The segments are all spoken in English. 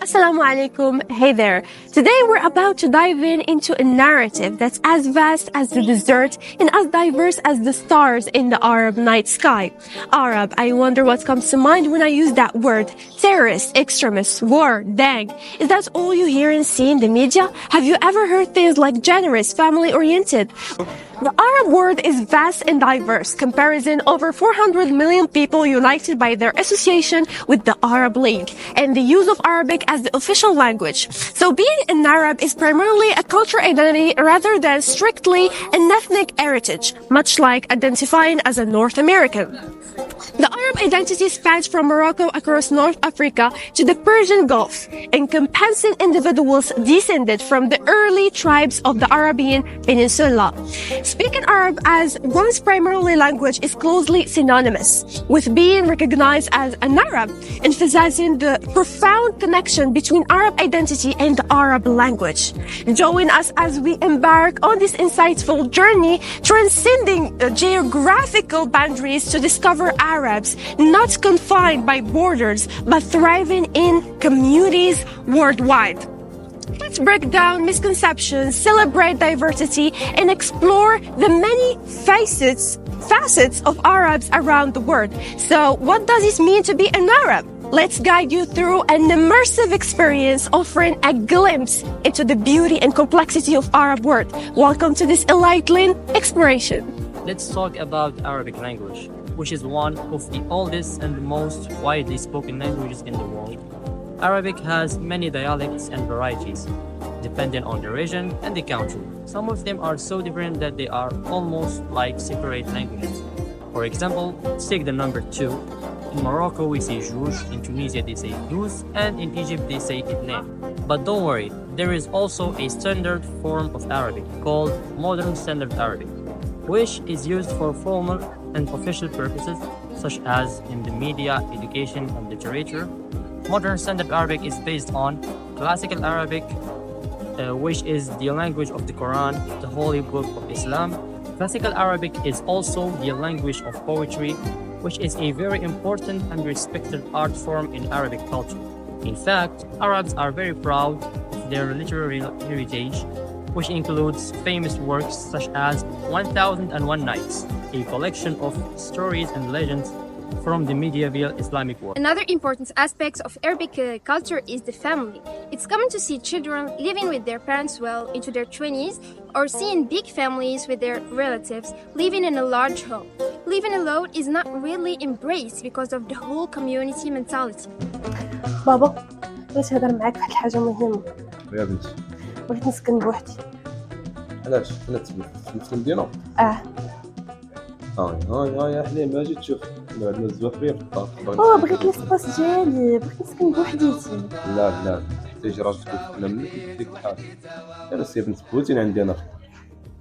Assalamu alaikum. Hey there. Today we're about to dive into a narrative that's as vast as the desert and as diverse as the stars in the Arab night sky. Arab, I wonder what comes to mind when I use that word. Terrorist, extremist, war, dang. Is that all you hear and see in the media? Have you ever heard things like generous, family-oriented? The Arab world is vast and diverse, comparison over 400 million people united by their association with the Arab League and the use of Arabic as the official language. So being an Arab is primarily a cultural identity rather than strictly an ethnic heritage, much like identifying as a North American. The Arab identity spans from Morocco across North Africa to the Persian Gulf, encompassing individuals descended from the early tribes of the Arabian Peninsula. Speaking Arab as one's primary language is closely synonymous with being recognized as an Arab, emphasizing the profound connection between Arab identity and the Arab language. Join us as we embark on this insightful journey, transcending geographical boundaries to discover Arabs not confined by borders but thriving in communities worldwide. Let's break down misconceptions, celebrate diversity, and explore the many facets of Arabs around the world. So, what does it mean to be an Arab? Let's guide you through an immersive experience offering a glimpse into the beauty and complexity of Arab world. Welcome to this enlightening exploration. Let's talk about Arabic language, which is one of the oldest and the most widely spoken languages in the world. Arabic has many dialects and varieties, depending on the region and the country. Some of them are so different that they are almost like separate languages. For example, take the number 2. In Morocco we say jouj, in Tunisia they say douze, and in Egypt they say itnain. But don't worry, there is also a standard form of Arabic called Modern Standard Arabic, which is used for formal and official purposes such as in the media, education, and literature. Modern Standard Arabic is based on Classical Arabic, which is the language of the Quran, the Holy Book of Islam. Classical Arabic is also the language of poetry, which is a very important and respected art form in Arabic culture. In fact, Arabs are very proud of their literary heritage, which includes famous works such as 1001 Nights, a collection of stories and legends from the medieval Islamic world. Another important aspect of Arabic culture is the family. It's common to see children living with their parents well into their 20s, or seeing big families with their relatives living in a large home. Living alone is not really embraced because of the whole community mentality. بابا، بغيت نهضر معاك في واحد الحاجة مهمة. يا بنتي بغيت نسكن بوحدي. علاش؟ انا في المدينه؟ هاي حليم اجي تشوف عندنا الزوافير في الدار. بغيت ليسباس ديالي، بغيت نسكن بوحديتي. لا تيجي راجلك يفكنا منك ديك الحال. بس يا بنت بوتين عندي انا.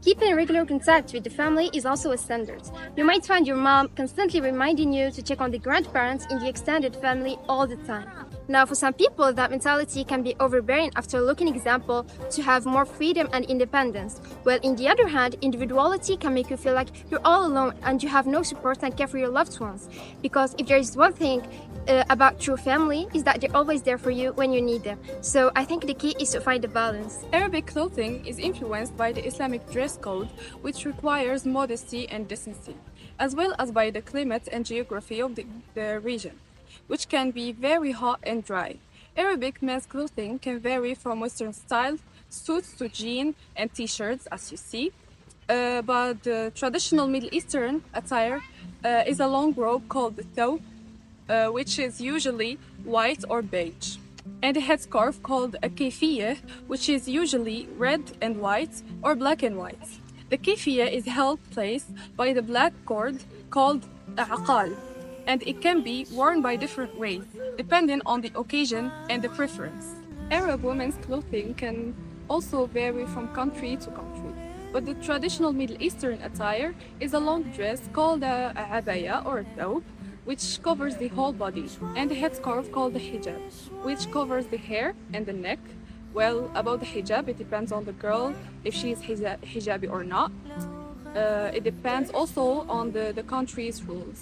Keeping regular contact with the family is also a standard. You might find your mom constantly reminding you to check on the grandparents in the extended family all the time. Now, for some people, that mentality can be overbearing after looking example to have more freedom and independence. While on the other hand, individuality can make you feel like you're all alone and you have no support and care for your loved ones. Because if there is one thing about true family is that they're always there for you when you need them. So I think the key is to find a balance. Arabic clothing is influenced by the Islamic dress code, which requires modesty and decency, as well as by the climate and geography of the region, which can be very hot and dry. Arabic men's clothing can vary from Western style suits to jeans and t-shirts, as you see, but the traditional Middle Eastern attire is a long robe called the thawb, which is usually white or beige, and a headscarf called a kefiyeh, which is usually red and white or black and white. The kefiyeh is held placed by the black cord called a aqal, and it can be worn by different ways, depending on the occasion and the preference. Arab women's clothing can also vary from country to country, but the traditional Middle Eastern attire is a long dress called a abaya or a thawb, which covers the whole body, and a headscarf called the hijab, which covers the hair and the neck. Well, about the hijab, it depends on the girl if she is hijabi or not. It depends also on the country's rules.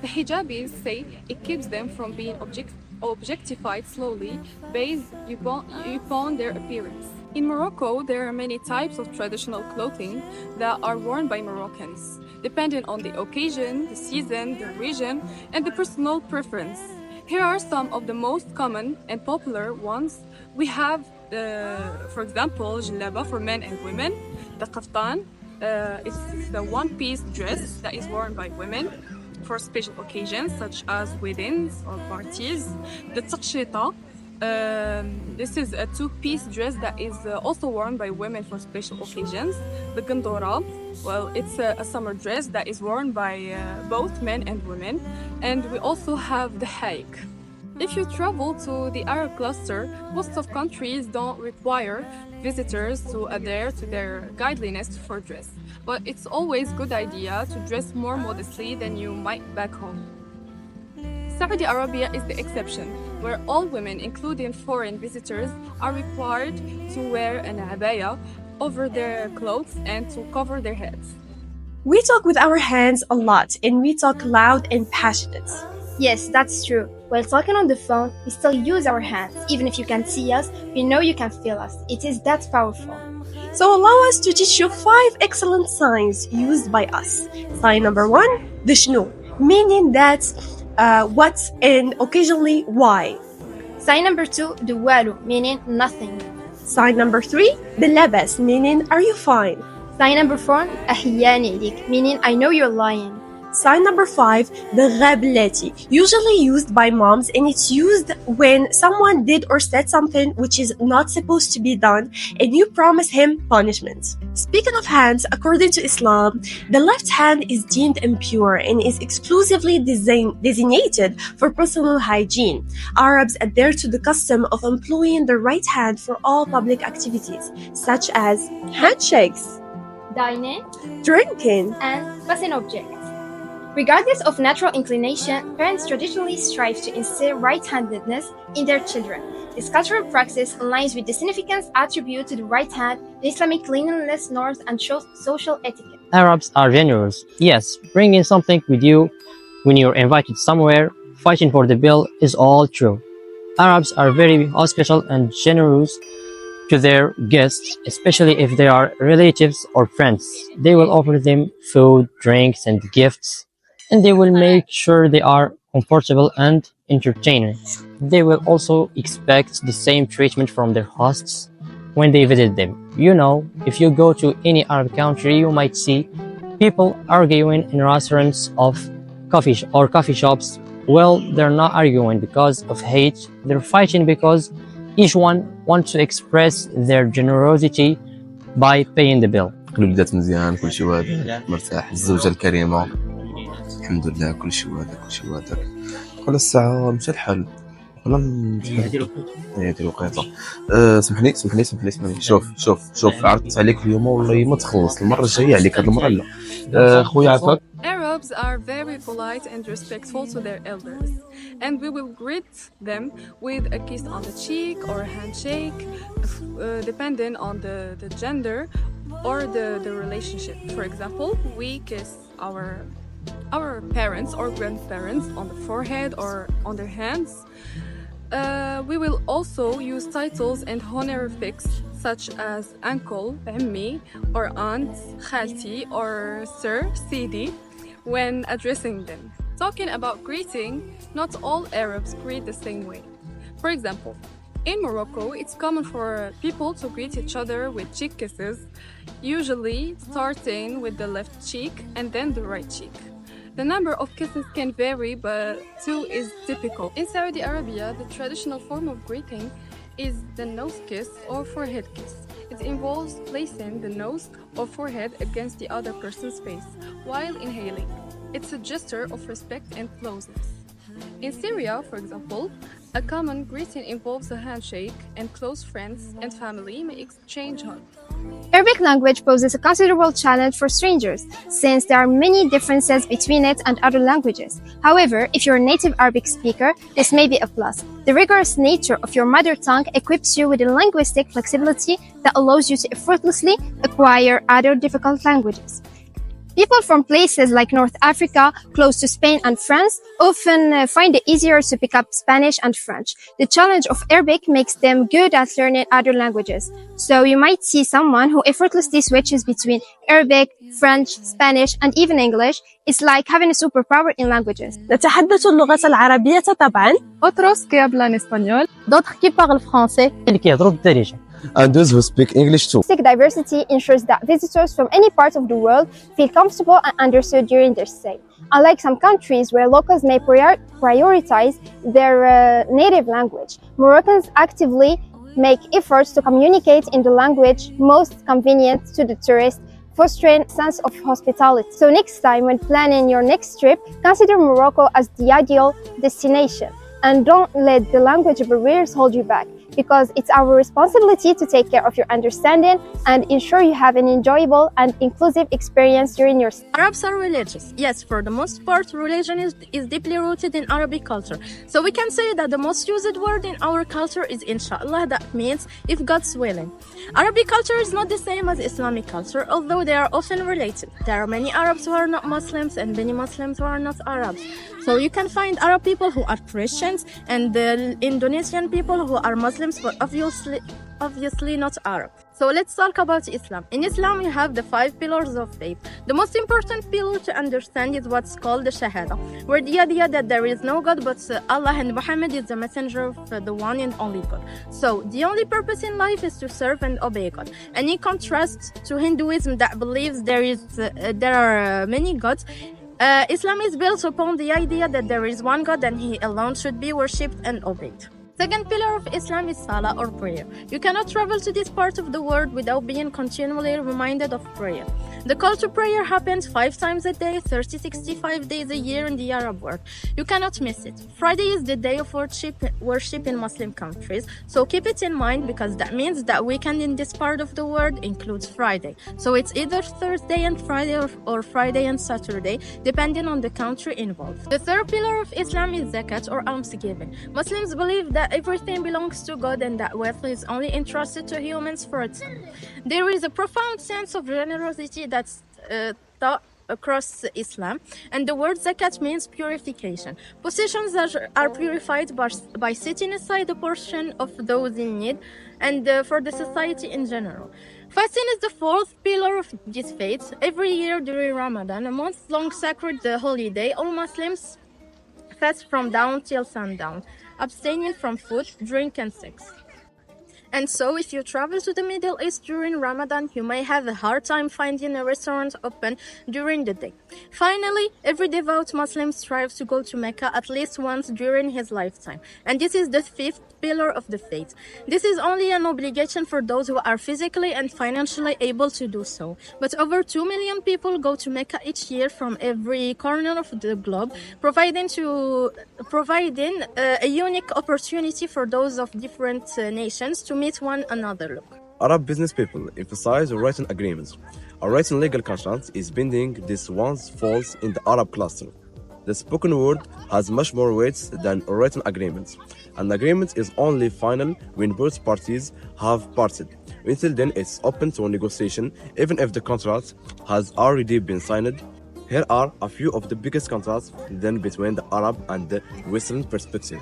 The hijabis say it keeps them from being objectified slowly based upon their appearance. In Morocco, there are many types of traditional clothing that are worn by Moroccans, depending on the occasion, the season, the region, and the personal preference. Here are some of the most common and popular ones. We have, for example, jellaba for men and women, the kaftan. It's the one-piece dress that is worn by women for special occasions such as weddings or parties. The taqshita. This is a two-piece dress that is also worn by women for special occasions. The gandora, well, it's a summer dress that is worn by both men and women. And we also have the haik. If you travel to the Arab cluster, most of countries don't require visitors to adhere to their guidelines for dress. But it's always a good idea to dress more modestly than you might back home. Saudi Arabia is the exception, where all women, including foreign visitors, are required to wear an abaya over their clothes and to cover their heads. We talk with our hands a lot, and we talk loud and passionate. Yes, that's true. While talking on the phone, we still use our hands. Even if you can't see us, we know you can feel us. It is that powerful. So allow us to teach you 5 excellent signs used by us. Sign number 1, the shnu, meaning that what and occasionally why. Sign number 2, the walu, meaning nothing. Sign number 3, the labas, meaning are you fine. Sign number 4, ahiyani lik, meaning I know you're lying. Sign number 5, the ghablati, usually used by moms, and it's used when someone did or said something which is not supposed to be done and you promise him punishment. Speaking of hands, according to Islam, the left hand is deemed impure and is exclusively designated for personal hygiene. Arabs adhere to the custom of employing the right hand for all public activities, such as handshakes, Dining drinking, and passing objects. Regardless of natural inclination, parents traditionally strive to instill right-handedness in their children. This cultural practice aligns with the significance attributed to the right hand, the Islamic cleanliness norms, and social etiquette. Arabs are generous. Yes, bringing something with you when you're invited somewhere, fighting for the bill is all true. Arabs are very hospitable and generous to their guests, especially if they are relatives or friends. They will offer them food, drinks, and gifts, and they will make sure they are comfortable and entertaining. They will also expect the same treatment from their hosts when they visit them. You know, if you go to any Arab country, you might see people arguing in restaurants of coffee shops. Well, they're not arguing because of hate. They're fighting because each one wants to express their generosity by paying the bill. كل بدات مزيان كل شيء واضح مرتاح الزوجة الكريمة الحمد لله كل شيء واضح كل الساعة مشى الحال والله هي الوقيته سمحني شوف عرضت عليك اليوم والله ما تخلص المرة الجاية عليك هاد المرة لا خويا عافاك. Arabs are very polite and respectful to their elders, and we will greet them with a kiss on the cheek or a handshake, depending on the gender or the relationship. For example, we kiss our parents or grandparents on the forehead or on their hands. We will also use titles and honorifics such as uncle, ammi, or aunt, khalti, or sir, sidi, when addressing them. Talking about greeting, not all Arabs greet the same way. For example, in Morocco, it's common for people to greet each other with cheek kisses, usually starting with the left cheek and then the right cheek. The number of kisses can vary, but 2 is typical. In Saudi Arabia, the traditional form of greeting is the nose kiss or forehead kiss. It involves placing the nose or forehead against the other person's face while inhaling. It's a gesture of respect and closeness. In Syria, for example, a common greeting involves a handshake, and close friends and family may exchange hugs. Arabic language poses a considerable challenge for strangers, since there are many differences between it and other languages. However, if you're a native Arabic speaker, this may be a plus. The rigorous nature of your mother tongue equips you with a linguistic flexibility that allows you to effortlessly acquire other difficult languages. People from places like North Africa, close to Spain and France, often find it easier to pick up Spanish and French. The challenge of Arabic makes them good at learning other languages. So you might see someone who effortlessly switches between Arabic, French, Spanish, and even English. It's like having a superpower in languages. نتحدث اللغة العربية طبعا. Otros que hablan español. D'autres qui parlent français. اللي كيهضروا بالدارجة. And those who speak English too. Linguistic diversity ensures that visitors from any part of the world feel comfortable and understood during their stay. Unlike some countries where locals may prioritize their native language, Moroccans actively make efforts to communicate in the language most convenient to the tourist, fostering a sense of hospitality. So next time when planning your next trip, consider Morocco as the ideal destination. And don't let the language barriers hold you back, because it's our responsibility to take care of your understanding and ensure you have an enjoyable and inclusive experience during your stay. Arabs are religious. Yes, for the most part, religion is deeply rooted in Arabic culture. So we can say that the most used word in our culture is inshallah. That means if God's willing. Arabic culture is not the same as Islamic culture, although they are often related. There are many Arabs who are not Muslims and many Muslims who are not Arabs. So you can find Arab people who are Christians and the Indonesian people who are Muslims, but obviously not Arab. So let's talk about Islam. In Islam, you have the 5 pillars of faith. The most important pillar to understand is what's called the Shahada, where the idea that there is no God but Allah and Muhammad is the messenger of the one and only God. So the only purpose in life is to serve and obey God. And in contrast to Hinduism that believes there are many gods, Islam is built upon the idea that there is one God and He alone should be worshipped and obeyed. Second pillar of Islam is Salah or prayer. You cannot travel to this part of the world without being continually reminded of prayer. The call to prayer happens 5 times a day, 65 days a year in the Arab world. You cannot miss it. Friday is the day of worship in Muslim countries, so keep it in mind because that means that weekend in this part of the world includes Friday. So it's either Thursday and Friday or Friday and Saturday, depending on the country involved. The third pillar of Islam is zakat or almsgiving. Muslims believe that everything belongs to God and that wealth is only entrusted to humans for a time. There is a profound sense of generosity that's taught across Islam, and the word zakat means purification. Possessions are purified by setting aside a portion of those in need and for the society in general. Fasting is the fourth pillar of this faith. Every year during Ramadan, a month-long sacred holiday, all Muslims fast from dawn till sundown, abstaining from food, drink, and sex. And so, if you travel to the Middle East during Ramadan, you may have a hard time finding a restaurant open during the day. Finally, every devout Muslim strives to go to Mecca at least once during his lifetime. And this is the fifth pillar of the faith. This is only an obligation for those who are physically and financially able to do so. But over 2 million people go to Mecca each year from every corner of the globe, providing a unique opportunity for those of different nations to meet one another. Arab business people emphasize written agreements. A written legal contract is binding. This once falls in the Arab cluster. The spoken word has much more weight than written agreements. An agreement is only final when both parties have parted. Until then, it's open to negotiation, even if the contract has already been signed. Here are a few of the biggest contrasts then between the Arab and the Western perspective.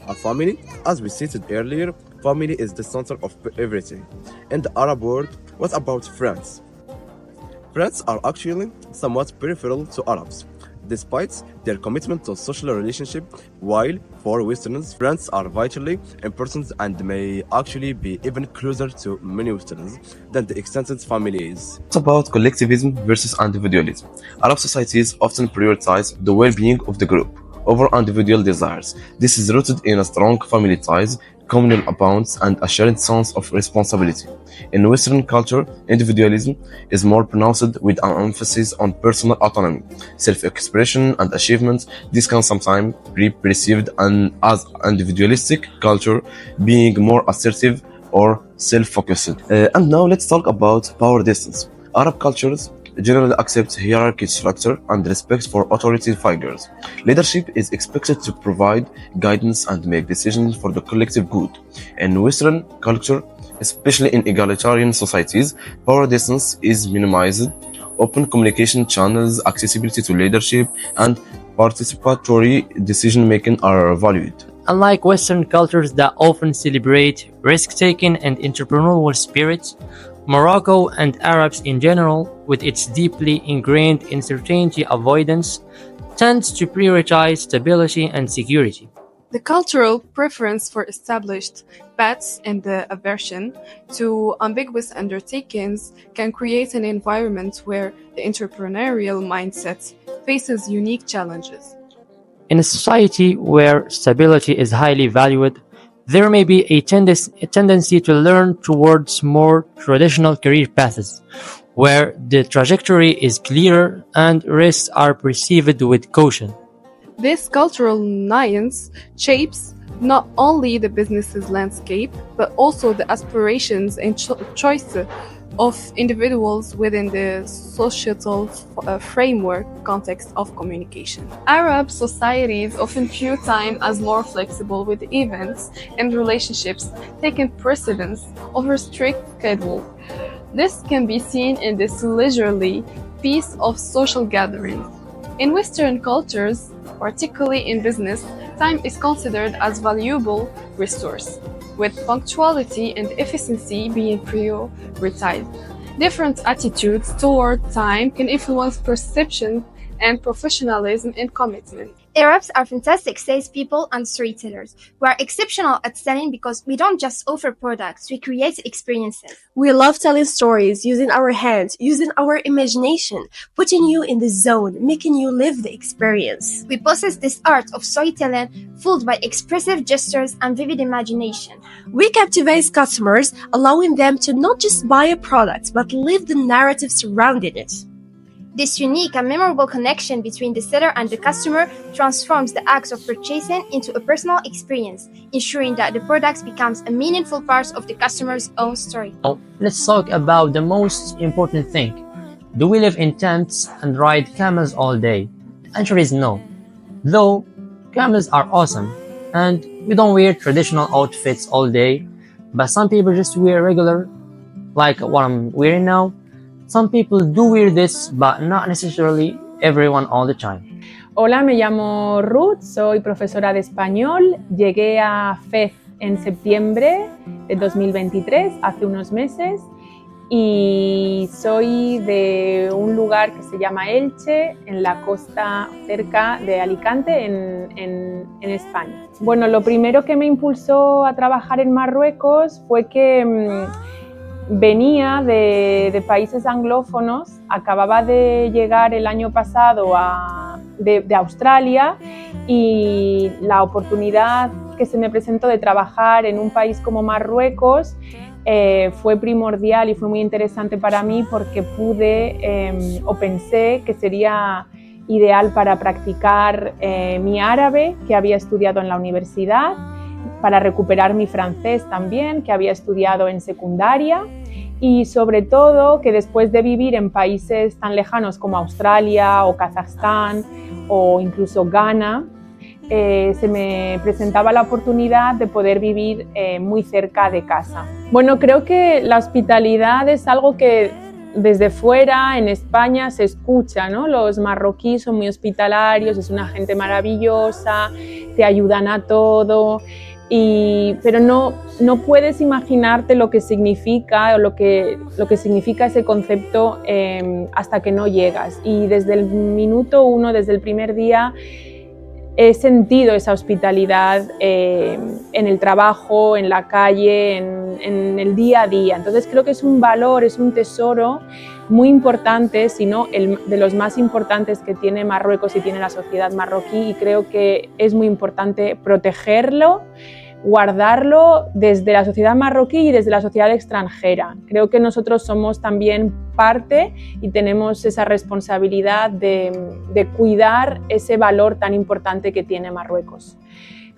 A family, as we stated earlier, family is the center of everything. In the Arab world, what about friends? Friends are actually somewhat peripheral to Arabs, despite their commitment to social relationship, while for Westerners, friends are vitally important and may actually be even closer to many Westerners than the extended family is. What about collectivism versus individualism? Arab societies often prioritize the well-being of the group over individual desires. This is rooted in a strong family ties, communal bonds, and a shared sense of responsibility. In Western culture, individualism is more pronounced with an emphasis on personal autonomy, self-expression, and achievement. This can sometimes be perceived as individualistic culture, being more assertive or self-focused. And now let's talk about power distance. Arab cultures generally accept hierarchy structure and respect for authority figures. Leadership is expected to provide guidance and make decisions for the collective good. In Western culture, especially in egalitarian societies, power distance is minimized. Open communication channels, accessibility to leadership, and participatory decision-making are valued. Unlike Western cultures that often celebrate risk-taking and entrepreneurial spirit, Morocco and Arabs in general, with its deeply ingrained uncertainty avoidance, tends to prioritize stability and security. The cultural preference for established paths and the aversion to ambiguous undertakings can create an environment where the entrepreneurial mindset faces unique challenges. In a society where stability is highly valued, there may be a tendency to learn towards more traditional career paths, where the trajectory is clearer and risks are perceived with caution. This cultural nuance shapes not only the business's landscape, but also the aspirations and choices of individuals within the societal framework context of communication. Arab societies often view time as more flexible, with events and relationships taking precedence over strict schedule. This can be seen in this leisurely pace of social gatherings. In Western cultures, particularly in business, time is considered as valuable resource, with punctuality and efficiency being prioritized. Different attitudes toward time can influence perception and professionalism and commitment. Arabs are fantastic salespeople and storytellers. We are exceptional at selling because we don't just offer products, we create experiences. We love telling stories, using our hands, using our imagination, putting you in the zone, making you live the experience. We possess this art of storytelling, fueled by expressive gestures and vivid imagination. We captivate customers, allowing them to not just buy a product, but live the narrative surrounding it. This unique and memorable connection between the seller and the customer transforms the act of purchasing into a personal experience, ensuring that the product becomes a meaningful part of the customer's own story. Now, let's talk about the most important thing. Do we live in tents and ride camels all day? The answer is no. Though, camels are awesome, and we don't wear traditional outfits all day, but some people just wear regular, like what I'm wearing now. Some people do wear this, but not necessarily everyone all the time. Hola, me llamo Ruth, soy profesora de español. Llegué a Fes en septiembre de 2023, hace unos meses, y soy de un lugar que se llama Elche, en la costa cerca de Alicante, en España. Bueno, lo primero que me impulsó a trabajar en Marruecos fue que venía de países anglófonos, acababa de llegar el año pasado de Australia, y la oportunidad que se me presentó de trabajar en un país como Marruecos fue primordial y fue muy interesante para mí porque pensé que sería ideal para practicar mi árabe, que había estudiado en la universidad, para recuperar mi francés también, que había estudiado en secundaria, y sobre todo que después de vivir en países tan lejanos como Australia o Kazajstán o incluso Ghana, se me presentaba la oportunidad de poder vivir muy cerca de casa. Bueno, creo que la hospitalidad es algo que desde fuera en España se escucha, ¿no? Los marroquíes son muy hospitalarios, es una gente maravillosa, te ayudan a todo. Pero no puedes imaginarte lo que significa o lo que significa ese concepto hasta que no llegas. Y desde el minuto uno, desde el primer día, he sentido esa hospitalidad en el trabajo, en la calle, en el día a día. Entonces creo que es un valor, es un tesoro muy importante, si no de los más importantes que tiene Marruecos y tiene la sociedad marroquí, y creo que es muy importante protegerlo, guardarlo desde la sociedad marroquí y desde la sociedad extranjera. Creo que nosotros somos también parte y tenemos esa responsabilidad de cuidar ese valor tan importante que tiene Marruecos.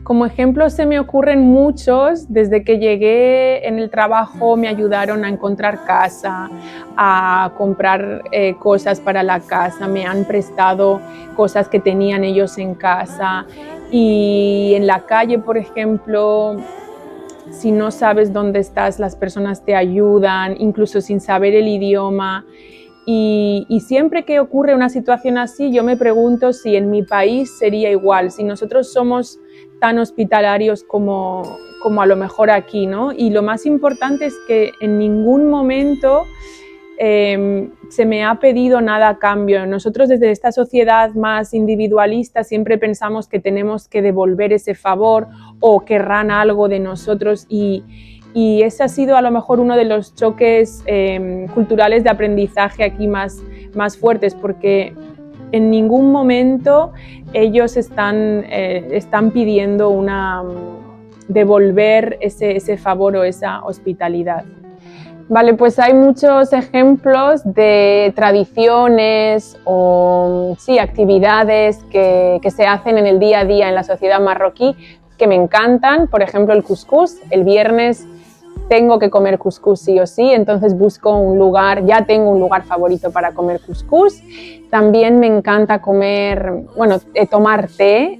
Como ejemplo se me ocurren muchos. Desde que llegué en el trabajo me ayudaron a encontrar casa, a comprar cosas para la casa, me han prestado cosas que tenían ellos en casa. Y en la calle, por ejemplo, si no sabes dónde estás, las personas te ayudan, incluso sin saber el idioma. Y siempre que ocurre una situación así, yo me pregunto si en mi país sería igual, si nosotros somos tan hospitalarios como a lo mejor aquí, ¿no? Y lo más importante es que en ningún momento se me ha pedido nada a cambio. Nosotros desde esta sociedad más individualista siempre pensamos que tenemos que devolver ese favor o querrán algo de nosotros y ese ha sido a lo mejor uno de los choques culturales de aprendizaje aquí más fuertes, porque en ningún momento ellos están pidiendo devolver ese favor o esa hospitalidad. Vale, pues hay muchos ejemplos de tradiciones o actividades que se hacen en el día a día en la sociedad marroquí que me encantan. Por ejemplo, el cuscús. El viernes tengo que comer cuscús sí o sí, entonces busco un lugar, ya tengo un lugar favorito para comer cuscús. También me encanta tomar té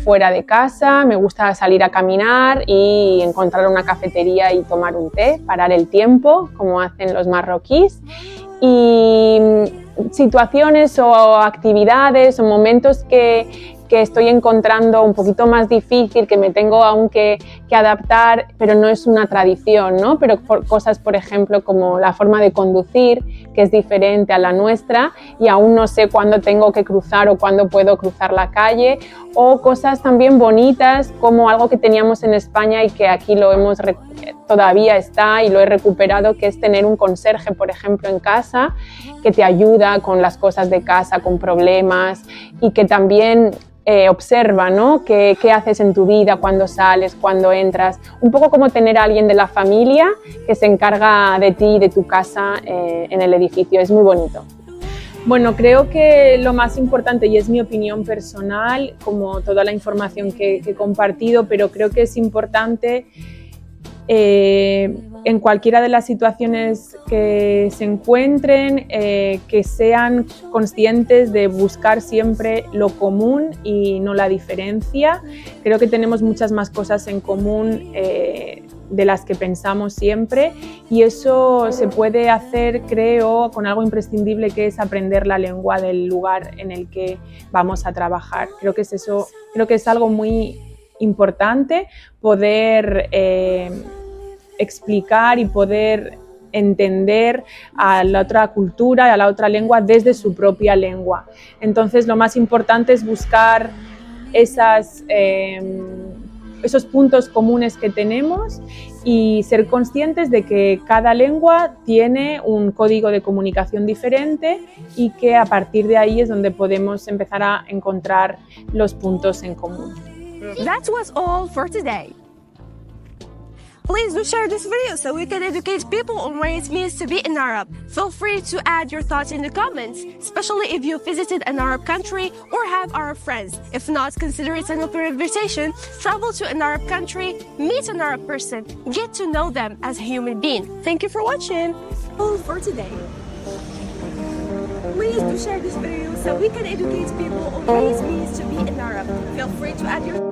fuera de casa, me gusta salir a caminar y encontrar una cafetería y tomar un té, parar el tiempo, como hacen los marroquíes. Y situaciones o actividades o momentos que estoy encontrando un poquito más difícil, que me tengo aún que adaptar, pero no es una tradición, ¿no? Pero cosas, por ejemplo, como la forma de conducir, que es diferente a la nuestra y aún no sé cuándo tengo que cruzar o cuándo puedo cruzar la calle, o cosas también bonitas como algo que teníamos en España y que aquí todavía está y lo he recuperado, que es tener un conserje, por ejemplo, en casa, que te ayuda con las cosas de casa, con problemas, y que también observa, ¿no? ¿Qué haces en tu vida, cuando sales, cuando entras? Un poco como tener a alguien de la familia que se encarga de ti y de tu casa en el edificio. Es muy bonito. Bueno, creo que lo más importante, y es mi opinión personal, como toda la información que he compartido, pero creo que es importante en cualquiera de las situaciones que se encuentren, que sean conscientes de buscar siempre lo común y no la diferencia. Creo que tenemos muchas más cosas en común de las que pensamos siempre, y eso se puede hacer, creo, con algo imprescindible, que es aprender la lengua del lugar en el que vamos a trabajar. Creo que es algo muy importante poder explicar y poder entender a la otra cultura y a la otra lengua desde su propia lengua. Entonces, lo más importante es buscar esos puntos comunes que tenemos y ser conscientes de que cada lengua tiene un código de comunicación diferente y que a partir de ahí es donde podemos empezar a encontrar los puntos en común. That was all for today. Please do share this video so we can educate people on what it means to be an Arab. Feel free to add your thoughts in the comments, especially if you visited an Arab country or have Arab friends. If not, consider it an open invitation. Travel to an Arab country, meet an Arab person, get to know them as a human being. Thank you for watching. All for today. Please do share this video so we can educate people on what it means to be an Arab. Feel free to add your